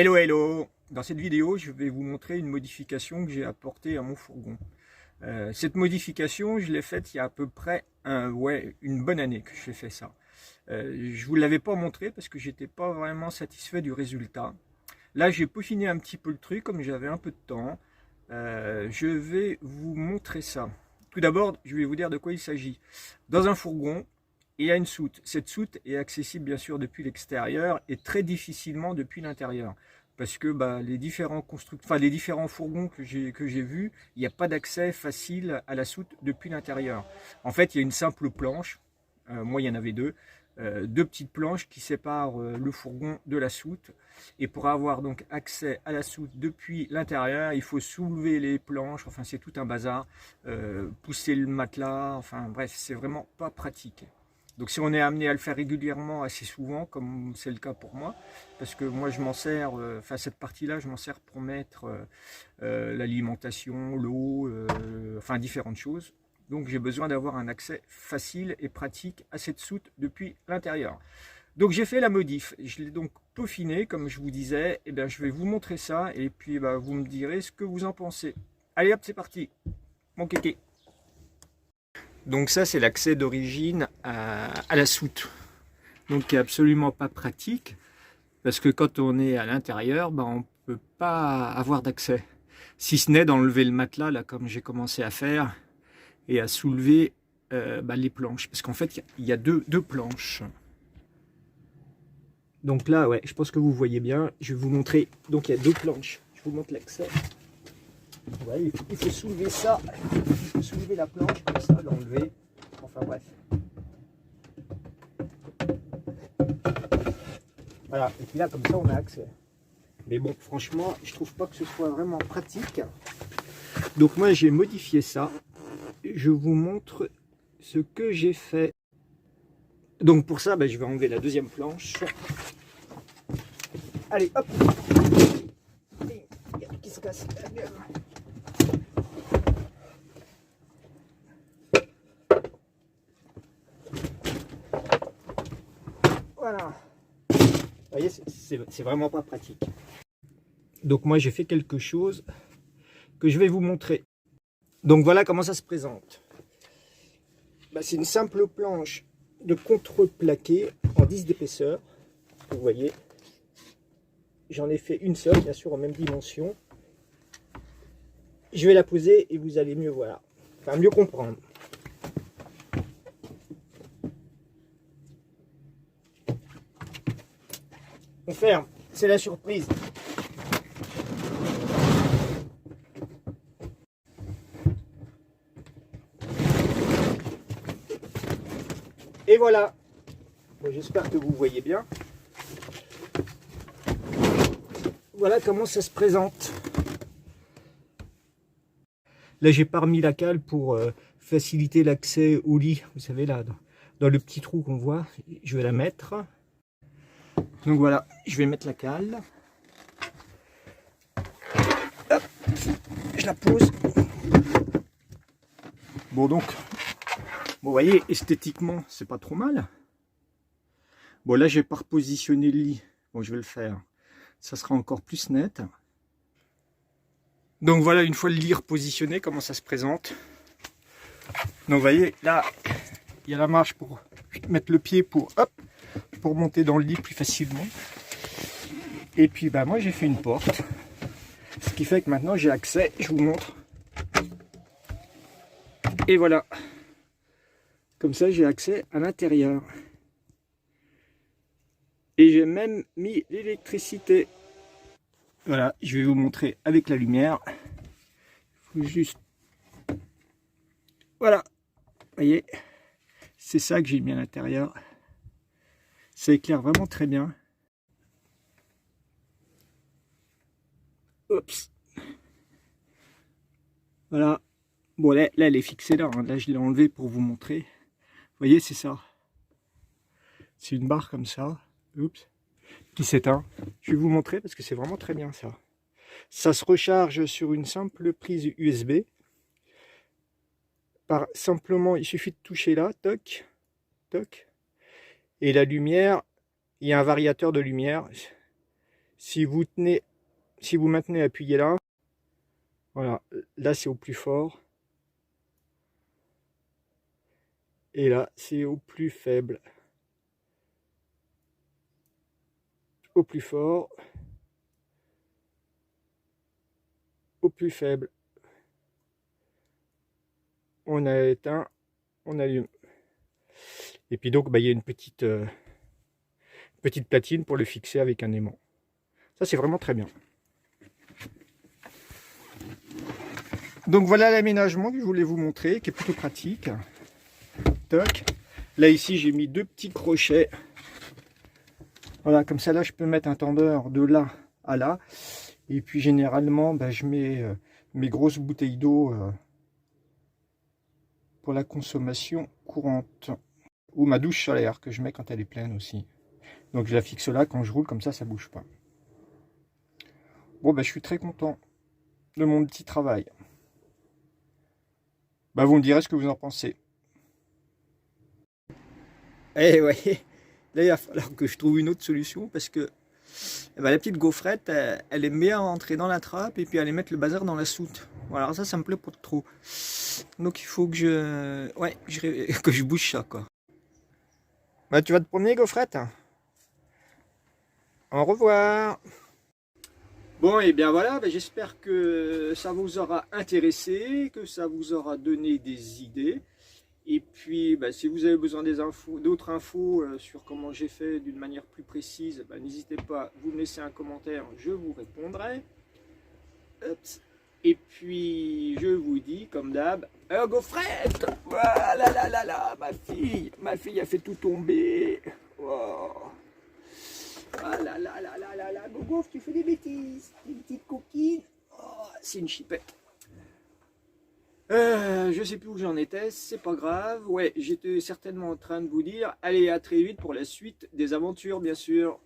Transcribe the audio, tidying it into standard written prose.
Hello hello! Dans cette vidéo, je vais vous montrer une modification que j'ai apportée à mon fourgon. Cette modification, je l'ai faite il y a à peu près une bonne année que j'ai fait ça. Je ne vous l'avais pas montré parce que j'étais pas vraiment satisfait du résultat. Là, j'ai peaufiné un petit peu le truc comme j'avais un peu de temps. Je vais vous montrer ça. Tout d'abord, je vais vous dire de quoi il s'agit. Dans un fourgon, il y a une soute. Cette soute est accessible bien sûr depuis l'extérieur et très difficilement depuis l'intérieur. Parce que les différents les différents fourgons que j'ai vus, il n'y a pas d'accès facile à la soute depuis l'intérieur. En fait, il y a une simple planche. Moi, il y en avait deux petites planches qui séparent le fourgon de la soute. Et pour avoir donc accès à la soute depuis l'intérieur, il faut soulever les planches. Enfin, c'est tout un bazar. Pousser le matelas. Enfin, bref, c'est vraiment pas pratique. Donc si on est amené à le faire régulièrement, assez souvent, comme c'est le cas pour moi, parce que moi je m'en sers, cette partie-là, je m'en sers pour mettre l'alimentation, l'eau, différentes choses. Donc j'ai besoin d'avoir un accès facile et pratique à cette soute depuis l'intérieur. Donc j'ai fait la modif, je l'ai donc peaufiné, comme je vous disais, et bien je vais vous montrer ça, et puis vous me direz ce que vous en pensez. Allez hop, c'est parti, mon kéké. Donc ça, c'est l'accès d'origine à la soute. Donc qui est absolument pas pratique, parce que quand on est à l'intérieur, on ne peut pas avoir d'accès. Si ce n'est d'enlever le matelas, là, comme j'ai commencé à faire, et à soulever les planches. Parce qu'en fait, il y a deux planches. Donc là, ouais, je pense que vous voyez bien. Je vais vous montrer. Donc il y a deux planches. Je vous montre l'accès. Ouais, il faut soulever ça, il faut soulever la planche comme ça, l'enlever, enfin bref. Voilà, et puis là comme ça on a accès. Mais bon, franchement, je trouve pas que ce soit vraiment pratique. Donc moi j'ai modifié ça. Je vous montre ce que j'ai fait. Donc pour ça, je vais enlever la deuxième planche. Allez, hop. Il y a tout qui se casse. Voilà. Vous voyez, c'est vraiment pas pratique. Donc moi j'ai fait quelque chose que je vais vous montrer. Donc voilà comment ça se présente. C'est une simple planche de contreplaqué en 10 d'épaisseur. Vous voyez. J'en ai fait une seule, bien sûr, en même dimension. Je vais la poser et vous allez mieux voir. Enfin, mieux comprendre. On ferme, c'est la surprise. Et voilà. Bon, j'espère que vous voyez bien. Voilà comment ça se présente. Là, j'ai pas remis la cale pour faciliter l'accès au lit. Vous savez, là, dans le petit trou qu'on voit, je vais la mettre. Donc voilà, je vais mettre la cale. Hop, je la pose. Bon donc, vous voyez, esthétiquement, c'est pas trop mal. Bon là, j'ai pas repositionné le lit. Bon, je vais le faire. Ça sera encore plus net. Donc voilà, une fois le lit repositionné, comment ça se présente. Donc vous voyez, là, il y a la marche pour mettre le pied pour monter dans le lit plus facilement. Et puis moi j'ai fait une porte, ce qui fait que maintenant j'ai accès, je vous montre. Et voilà, comme ça j'ai accès à l'intérieur. Et j'ai même mis l'électricité. Voilà, je vais vous montrer avec la lumière. Il faut juste... Voilà, vous voyez, c'est ça que j'ai mis à l'intérieur. Ça éclaire vraiment très bien. Oups. Voilà. Bon, là elle est fixée là. Là, je l'ai enlevée pour vous montrer. Vous voyez, c'est ça. C'est une barre comme ça. Oups. Qui s'éteint. Je vais vous montrer parce que c'est vraiment très bien ça. Ça se recharge sur une simple prise USB. Simplement, il suffit de toucher là. Toc. Toc. Et la lumière, il y a un variateur de lumière. Si vous maintenez appuyé là, voilà, là c'est au plus fort. Et là, c'est au plus faible. Au plus fort. Au plus faible. On a éteint, on allume. Et puis donc, bah, il y a une petite platine pour le fixer avec un aimant. Ça, c'est vraiment très bien. Donc voilà l'aménagement que je voulais vous montrer, qui est plutôt pratique. Toc. Là, ici, j'ai mis 2 petits crochets. Voilà, comme ça, là, je peux mettre un tendeur de là à là. Et puis, généralement, bah, je mets mes grosses bouteilles d'eau pour la consommation courante. Ou ma douche solaire, que je mets quand elle est pleine aussi. Donc, je la fixe là, quand je roule, comme ça bouge pas. Bon, bah, je suis très content de mon petit travail. Bah, vous me direz ce que vous en pensez. Eh ouais, là il va falloir que je trouve une autre solution parce que la petite gaufrette, elle aime bien rentrer dans la trappe et puis aller mettre le bazar dans la soute. Voilà, ça me plaît pas trop. Donc il faut que que je bouge ça quoi. Bah tu vas te promener gaufrette. Au revoir. Bon et bien voilà, bah, j'espère que ça vous aura intéressé, que ça vous aura donné des idées. Et puis, bah, si vous avez besoin d'autres infos sur comment j'ai fait d'une manière plus précise, bah, n'hésitez pas, vous me laissez un commentaire, je vous répondrai. Ups. Et puis, je vous dis, comme d'hab, gaufrette! Voilà, là, ma fille a fait tout tomber. Oh. Ah là, Gogouf, tu fais des bêtises, des petites coquines. Oh, c'est une chipette. Je sais plus où j'en étais, c'est pas grave. Ouais, j'étais certainement en train de vous dire, allez, à très vite pour la suite des aventures, bien sûr.